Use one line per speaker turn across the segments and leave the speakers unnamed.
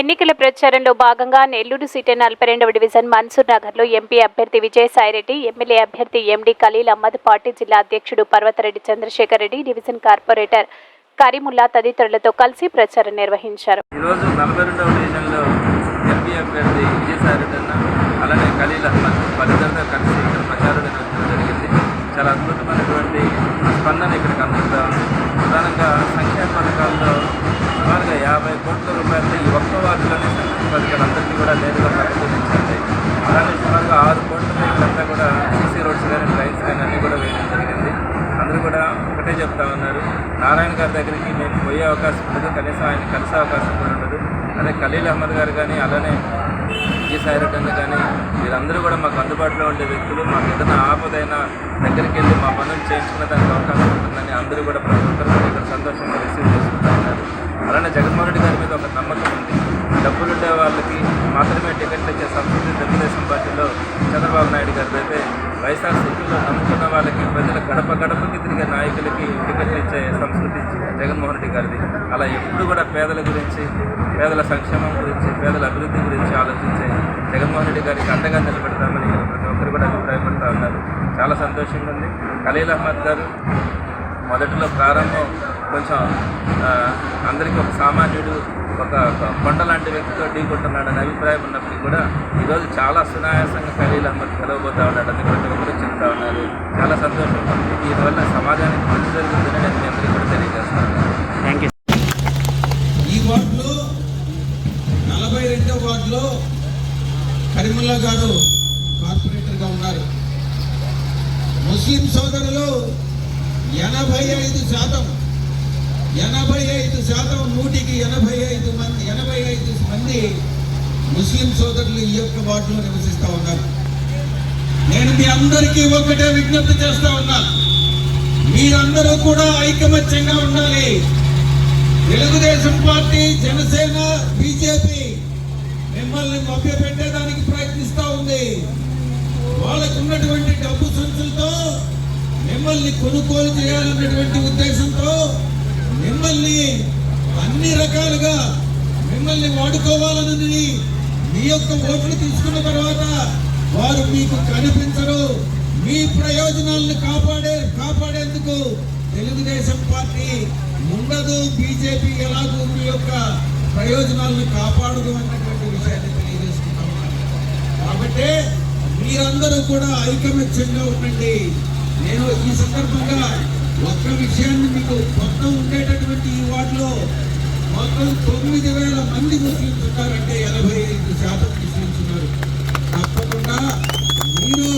ఎన్నికల ప్రచారంలో భాగంగా నెల్లూరు సిటీ 42వ డివిజన్ మన్సూర్ నగర్లో ఎంపీ అభ్యర్థి విజయసాయిరెడ్డి, ఎమ్మెల్యే అభ్యర్థి ఎండి ఖలీల్ అహ్మద్, పార్టీ జిల్లా అధ్యక్షుడు పర్వతరెడ్డి చంద్రశేఖర్ రెడ్డి, డివిజన్ కార్పొరేటర్ కరీముల్లా తదితరులతో కలిసి ప్రచారం నిర్వహించారు.
ఈరోజు 42వ డివిజన్లో ఎంపీ అభ్యర్థి విజయసాయిరెడ్డి అన్న అలానే ఖలీల్ అహ్మద్ వారిద్దరితో కలిసి ఇక్కడ ప్రచారం నిర్వహించడం జరిగింది. చాలా అద్భుతమైనటువంటి స్పందన ఇక్కడికి అందుతూ ఉంది. ప్రధానంగా సంక్షేమ పథకాల్లో సుమారుగా 50 కోట్ల రూపాయలతో ఈ ఒక్క వార్డులోనే సంక్షేమ పథకాలందరికీ కూడా నేరుగా ప్రకటించండి. అలానే సుమారుగా 6 కోట్లతో ఇక్కడంతా కూడా సీసీ రోడ్స్ కానీ డ్రైన్స్ కానీ అన్నీ కూడా వేయడం జరిగింది. అందరూ కూడా ఒకటే చెప్తా ఉన్నారు, నారాయణ గారి దగ్గరికి మేము పోయే అవకాశం ఉండదు, కనీసం ఆయన కలిసే అవకాశం కూడా ఉండదు. అదే ఖలీల్ అహ్మద్ గారు కానీ అలానే విజయసాయిరెడ్డి అన్న కానీ వీరందరూ కూడా మాకు అందుబాటులో ఉండే వ్యక్తులు. మాకు ఏదైనా ఆపదైనా దగ్గరికి వెళ్ళి మా పనులు చేయించుకునే దానికి అవకాశం ఉంటుందని అందరూ కూడా ప్రతి ఒక్కరు కూడా ఇక్కడ సంతోషంగా రిసీవ్ చేసుకుంటూ ఉన్నారు. అలానే జగన్మోహన్ రెడ్డి గారి మీద ఒక నమ్మకం ఉంది. డబ్బులుండే వాళ్ళకి మాత్రమే టికెట్లు ఇచ్చే సంస్కృతి తెలుగుదేశం పార్టీలో చంద్రబాబు నాయుడు గారిది అయితే వైఎస్ఆర్సీపీలో నమ్ముకున్న వాళ్ళకి ప్రజల గడప గడపకి తిరిగే నాయకులకి టికెట్లు ఇచ్చే సంస్కృతి జగన్మోహన్ రెడ్డి గారిది. అలా ఎప్పుడు కూడా పేదల గురించి, పేదల సంక్షేమం గురించి, పేదల అభివృద్ధి గురించి ఆలోచించే జగన్మోహన్ రెడ్డి గారికి అండగా నిలబెడతామని ప్రతి ఒక్కరు కూడా అభిప్రాయపడుతూ ఉన్నారు. చాలా సంతోషంగా ఉంది. ఖలీల్ అహ్మద్ గారు మొదటిలో ప్రారంభం కొంచెం అందరికీ ఒక సామాన్యుడు, ఒక కొండ లాంటి వ్యక్తితో ఢీకొంటున్నాడని అభిప్రాయం ఉన్నప్పటికీ కూడా ఈరోజు చాలా సునాయాసంగా ఖలీల్ అహ్మద్ కలవబోతూ ఉన్నాడని ప్రతి ఒక్కరు చెప్తా ఉన్నారు. చాలా సంతోషంగా ఉంది. దీనివల్ల సమాజానికి మంచి జరుగుతుందని నేను మీ అందరికీ కూడా తెలియజేస్తాను.
Thank you.
ఈ వార్డులో 42వ వార్డులో కరీముల్లా గారు కార్పొరేటర్గా ఉన్నారు. ముస్లిం సోదరులు 85% 100కి 85 మంది ముస్లిం సోదరులు ఈ యొక్క వార్డులో నివసిస్తూ ఉన్నారు. నేను మీ అందరికీ ఒకటే విజ్ఞప్తి చేస్తా ఉన్నా, మీరందరూ కూడా ఐకమత్యంగా ఉండాలి. తెలుగుదేశం పార్టీ, జనసేన, బీజేపీ మిమ్మల్ని మభ్యపెట్టేదానికి ప్రయత్నిస్తూ ఉంది. వాళ్ళకు ఉన్నటువంటి డబ్బు సంచులతో మిమ్మల్ని కొనుగోలు చేయాలన్నటువంటి ఉద్దేశంతో మిమ్మల్ని అన్ని రకాలుగా మిమ్మల్ని వాడుకోవాలని మీ యొక్క ఓట్లు తీసుకున్న తర్వాత వారు మీకు కనిపించరు. మీ ప్రయోజనాలను కాపాడేందుకు తెలుగుదేశం పార్టీ ఉండదు. బీజేపీ ఎలాగూ మీ యొక్క ప్రయోజనాలను కాపాడదు అన్నటువంటి విషయాన్ని తెలియజేసుకుంటా ఉన్నారు. కాబట్టి మీరందరూ కూడా ఐకమత్యంగా ఉండండి. నేను ఈ సందర్భంగా ఒక్క విషయాన్ని మీకు మొత్తం ఉండేటటువంటి ఈ వార్డులో మొత్తం 9,000 మంది ముస్లింస్ ఉన్నారంటే 85% ముస్లింస్ ఉన్నారు. తప్పకుండా మీరు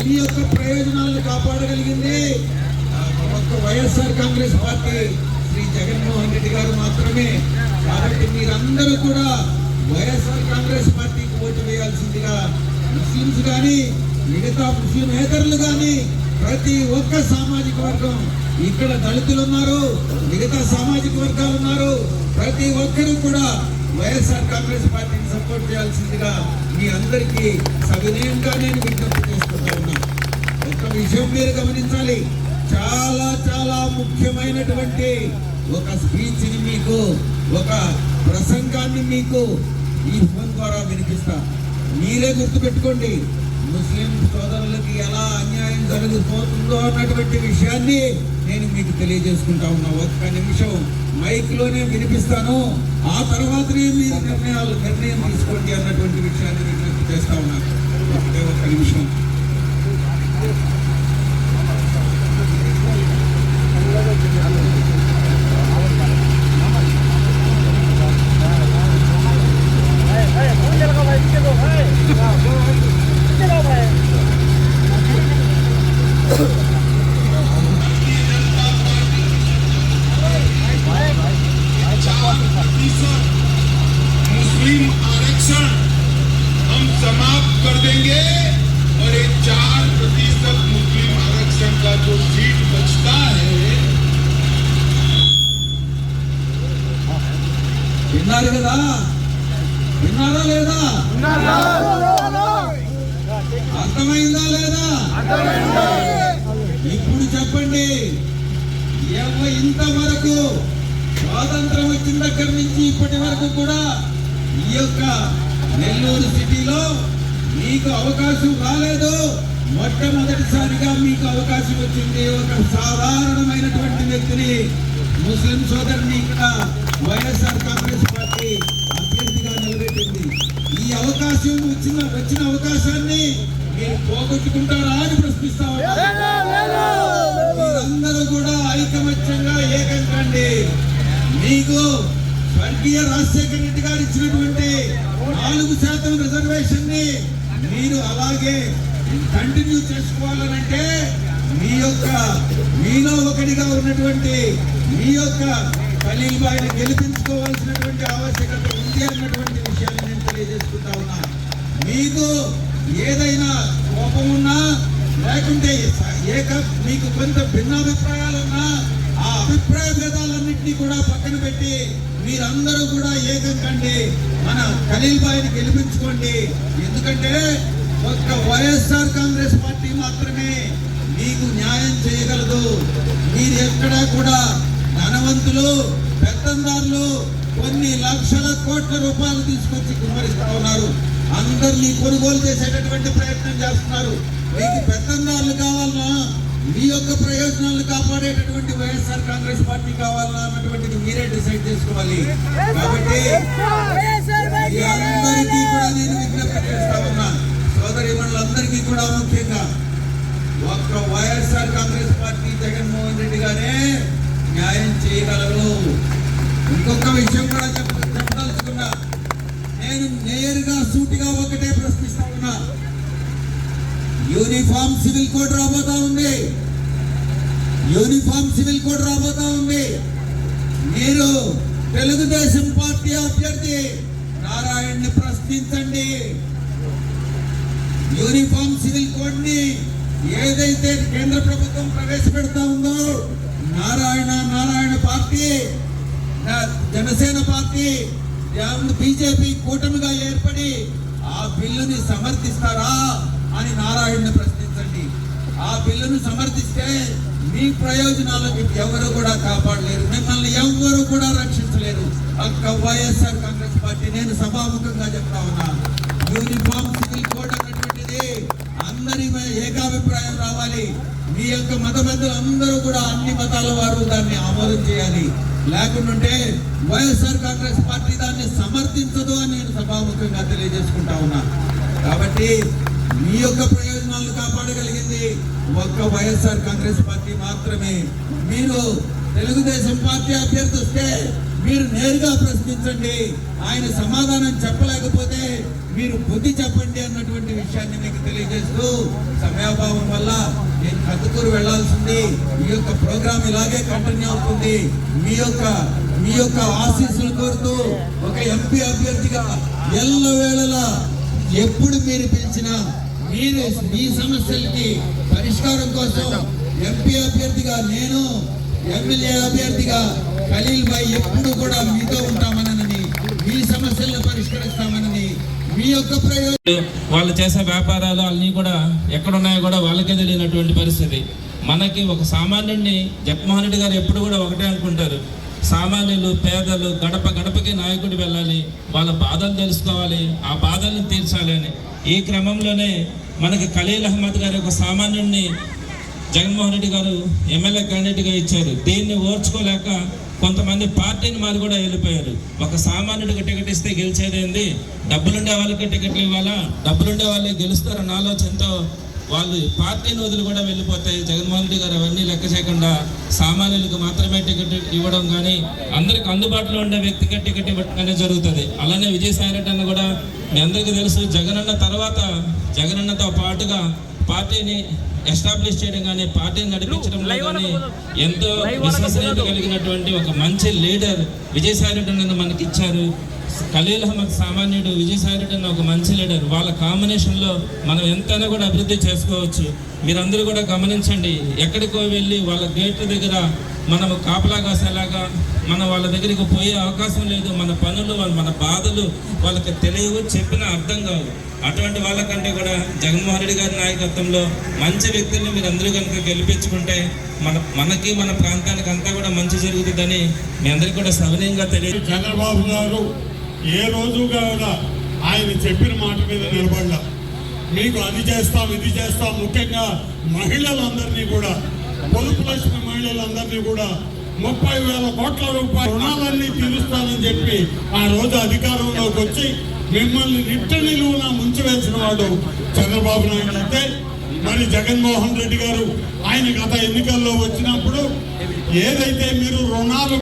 మీ యొక్క ప్రయోజనాలను కాపాడగలిగింది ఒక్క వైఎస్ఆర్ కాంగ్రెస్ పార్టీ, శ్రీ జగన్మోహన్ రెడ్డి గారు మాత్రమే. కాబట్టి మీరందరూ కూడా వైఎస్ఆర్ కాంగ్రెస్ పార్టీకి ఓటు వేయాల్సిందిగా ముస్లింస్ కానీ మిగతా ముస్లింయేతరులు కానీ ప్రతి ఒక్క సామాజిక వర్గం, ఇక్కడ దళితులు ఉన్నారు, మిగతా సామాజిక వర్గాలు ఉన్నారు, ప్రతి ఒక్కరూ కూడా వైఎస్ఆర్ కాంగ్రెస్ పార్టీని సపోర్ట్ చేయాల్సిందిగా మీ అందరికీ సవినయంగా నేను విజ్ఞప్తి చేసుకుంటా ఉన్నాను. ఒక విషయం మీరు గమనించాలి, చాలా చాలా ముఖ్యమైనటువంటి ఒక స్పీచ్ని మీకు, ఒక ప్రసంగాన్ని మీకు ఈ ఫోన్ ద్వారా వినిపిస్తా. మీరే గుర్తుపెట్టుకోండి, ముస్లిం సోదరులకి ఎలా అన్యాయం జరుగుతుందో అన్నటువంటి విషయాన్ని నేను మీకు తెలియజేసుకుంటా ఉన్నా. ఒక్క నిమిషం మైక్లోనే వినిపిస్తాను, ఆ తర్వాతనే మీరు నిర్ణయం తీసుకోండి అన్నటువంటి విషయాన్ని విజ్ఞప్తి చేస్తా ఉన్నాను. ఒక్క నిమిషం.
मुस्लिम आरक्षण हम समाप्त कर देंगे और ये 4% मुस्लिम आरक्षण का जो सीट बचता है,
విన్నారు కదా, విన్నారా లేదా, అర్థమైందా లేదా? ఇప్పుడు చెప్పండి, ఇంతవరకు స్వాతంత్రం వచ్చిన దగ్గర నుంచి ఇప్పటి వరకు కూడా ఈ యొక్క నెల్లూరు సిటీలో మీకు అవకాశం రాలేదు. మొట్టమొదటిసారిగా మీకు అవకాశం వచ్చింది. ఒక సాధారణమైనటువంటి వ్యక్తిని, ముస్లిం సోదరుని ఇక్కడ వైఎస్ఆర్ కాంగ్రెస్ పార్టీ అభ్యర్థిగా నిలబెట్టింది. ఈ అవకాశం వచ్చిన అవకాశాన్ని మీరు పోగొట్టుకుంటారా అని ప్రశ్నిస్తా ఉన్నారు. మీరందరూ కూడా ఐకమత్యంగా ఏకం కండి. మీకు స్వర్గీయ రాజశేఖర రెడ్డి గారు ఇచ్చినటువంటి 4% రిజర్వేషన్ ని మీరు అలాగే కంటిన్యూ చేసుకోవాలనంటే మీలో ఒకటిగా ఉన్నటువంటి మీ యొక్క ఖలీల్ భాయ్ని గెలిపించుకోవాల్సినటువంటి ఆవశ్యకత ఉంది అన్నటువంటి విషయాన్ని నేను తెలియజేసుకుంటా ఉన్నా. మీకు ఏదైనా కోపం ఉన్నా లేకుంటే మీకు కొంత భిన్నాభిప్రాయాలున్నా ఆ అభిప్రాయ భేదాలన్నింటినీ కూడా పక్కన పెట్టి మీరందరూ కూడా ఏకం కండి. మన ఖలీల్ భాయ్ని గెలిపించుకోండి. ఎందుకంటే ఒక్క వైఎస్ఆర్ కాంగ్రెస్ పార్టీ మాత్రమే మీకు న్యాయం చేయగలదు. మీరు ఎక్కడా కూడా ధనవంతులు, పెత్తందారులు కొన్ని లక్షల కోట్ల రూపాయలు తీసుకొచ్చి కుమ్మరిస్తూ ఉన్నారు. అందరినీ కొనుగోలు చేసేటటువంటి ప్రయత్నం చేస్తున్నారు. మీకు పెత్తందారులు కావాలన్నా, మీ యొక్క ప్రయోజనాలు కాపాడేటటువంటి వైఎస్ఆర్ కాంగ్రెస్ పార్టీ కావాలన్నా అన్నటువంటిది మీరే డిసైడ్ చేసుకోవాలి. కాబట్టి అందరికీ కూడా నేను విజ్ఞప్తి చేస్తా ఉన్నా, సోదరీమణులందరికీ కూడా ముఖ్యంగా ఒక్క వైఎస్ఆర్ కాంగ్రెస్ పార్టీ జగన్మోహన్ రెడ్డి గారే న్యాయం చేయగలరు. ఇంకొక విషయం కూడా చెప్పదలుచుకున్నా. నేను నేరుగా సూటిగా ఒకటే ప్రశ్నిస్తా ఉన్నా. యూనిఫామ్ సివిల్ కోడ్ రాబోతా ఉంది. మీరు తెలుగుదేశం పార్టీ అభ్యర్థి నారాయణని ప్రశ్నించండి. యూనిఫామ్ సివిల్ కోడ్ ని ఏదైతే కేంద్ర ప్రభుత్వం ప్రవేశపెడతా ఉందో Narayana party, Janasena party, BJP కూటమిగా ఏర్పడి ఆ బిల్లుని సమర్థిస్తారా అని నారాయణని ప్రశ్నించండి. ఆ బిల్లును సమర్థిస్తే మీ ప్రయోజనాలకు ఎవరు కూడా కాపాడలేరు, మిమ్మల్ని ఎవరు కూడా రక్షించలేరు. ఒక్క వైఎస్ఆర్ కాంగ్రెస్ పార్టీ. నేను సభాముఖంగా చెప్తా ఉన్నా, యూనిఫామ్ సివిల్ కోడ్ అన్నటువంటిది అందరి ఏకాభిప్రాయం రావాలి. మీ యొక్క మత పెద్దలు అందరూ కూడా అన్ని మతాల వారు దాన్ని ఆమోదం చేయాలి. లేకుంటే వైఎస్ఆర్ కాంగ్రెస్ పార్టీ దాన్ని సమర్థించదు అని నేను సభాముఖంగా తెలియజేసుకుంటా ఉన్నా. కాబట్టి మీ యొక్క ప్రయోజనాలు కాపాడగలిగింది ఒక్క వైఎస్ఆర్ కాంగ్రెస్ పార్టీ మాత్రమే. మీరు తెలుగుదేశం పార్టీ అభ్యర్థి వస్తే మీరు నేరుగా ప్రశ్నించండి. ఆయన సమాధానం చెప్పలేకపోతే మీరు బుద్ధి చెప్పండి అన్నటువంటి విషయాన్ని మీకు తెలియజేస్తూ, సమయాభావం వల్ల నేను కత్తుకూరు వెళ్లాల్సింది. ఈ యొక్క ప్రోగ్రాం ఇలాగే కంటిన్యూ అవుతుంది. మీ యొక్క ఆశీస్సులు కోరుతూ ఒక ఎంపీ అభ్యర్థిగా ఎల్లవేళలా ఎప్పుడు మీరు పిలిచినా మీరు మీ సమస్యలకి పరిష్కారం కోసం ఎంపీ అభ్యర్థిగా నేను, ఎమ్మెల్యే అభ్యర్థిగా ఖలీల్ భాయ్ ఎప్పుడు కూడా మీతో ఉంటామనని, మీ సమస్యలను పరిష్కరిస్తామనని, మీ యొక్క ప్రయోజనం
వాళ్ళు చేసే వ్యాపారాలు అన్నీ కూడా ఎక్కడున్నాయో కూడా వాళ్ళకే తెలియనటువంటి పరిస్థితి. మనకి ఒక సామాన్యుడిని జగన్మోహన్ రెడ్డి గారు ఎప్పుడు కూడా ఒకటే అనుకుంటారు, సామాన్యులు, పేదలు గడప గడపకి నాయకుడు వెళ్ళాలి, వాళ్ళ బాధలు తెలుసుకోవాలి, ఆ బాధలను తీర్చాలి అని. ఈ క్రమంలోనే మనకి ఖలీల్ అహ్మద్ గారు ఒక సామాన్యుడిని జగన్మోహన్ రెడ్డి గారు ఎమ్మెల్యే క్యాండిడేట్గా ఇచ్చారు. దీన్ని ఓర్చుకోలేక కొంతమంది పార్టీని మాది కూడా వెళ్ళిపోయారు. ఒక సామాన్యుడికి టికెట్ ఇస్తే గెలిచేదేంది, డబ్బులుండే వాళ్ళకి టికెట్లు ఇవ్వాలా, డబ్బులుండే వాళ్ళే గెలుస్తారన్న ఆలోచనతో వాళ్ళు పార్టీని వదిలి కూడా వెళ్ళిపోతాయి. జగన్మోహన్ రెడ్డి గారు అవన్నీ లెక్క చేయకుండా సామాన్యులకు మాత్రమే టికెట్ ఇవ్వడం కానీ, అందరికి అందుబాటులో ఉండే వ్యక్తికి టికెట్ ఇవ్వడం కానీ జరుగుతుంది. అలానే విజయసాయి రెడ్డి అన్న కూడా మీ అందరికీ తెలుసు, జగనన్న తర్వాత జగనన్నతో పాటుగా పార్టీని ఎస్టాబ్లిష్ చేయడం కానీ, పార్టీని నడిపించడంలో కానీ ఎంతో విశ్వసనీయత కలిగినటువంటి ఒక మంచి లీడర్ విజయసాయి రెడ్డి అన్న మనకి ఇచ్చారు. ఖలీల్ అహ్మద్ సామాన్యుడు, విజయసాయి రెడ్డి అన్న ఒక మంచి లీడర్. వాళ్ళ కాంబినేషన్లో మనం ఎంతైనా కూడా అభివృద్ధి చేసుకోవచ్చు. మీరందరూ కూడా గమనించండి, ఎక్కడికో వెళ్ళి వాళ్ళ గేట్ల దగ్గర మనము కాపలా కాసేలాగా మనం వాళ్ళ దగ్గరికి పోయే అవకాశం లేదు. మన పనులు మన బాధలు వాళ్ళకి తెలియవు, చెప్పినా అర్థం కావు. అటువంటి వాళ్ళకంటే కూడా జగన్మోహన్ రెడ్డి గారి నాయకత్వంలో మంచి వ్యక్తుల్ని మీరు అందరూ కనుక గెలిపించుకుంటే మనకి మన ప్రాంతానికి అంతా కూడా మంచి జరుగుతుందని మీ అందరికీ కూడా సవినయంగా తెలియదు.
చంద్రబాబు గారు ఏ రోజుగా కూడా ఆయన చెప్పిన మాట మీద నిలబడ్డా. మీకు అది చేస్తాం ఇది చేస్తాం, ముఖ్యంగా మహిళలందరినీ కూడా, పొదుపు లక్ష్మి మహిళలందరినీ కూడా 30,000 కోట్ల రూపాయల రుణాలన్నీ తీరుస్తానని చెప్పి ఆ రోజు అధికారంలోకి వచ్చి మిమ్మల్ని నిట్ట నిలువున ముంచివేసిన వాడు చంద్రబాబు నాయుడు అయితే, మరి జగన్మోహన్ రెడ్డి గారు ఆయన గత ఎన్నికల్లో వచ్చినప్పుడు ఏదైతే మీరు రుణాలు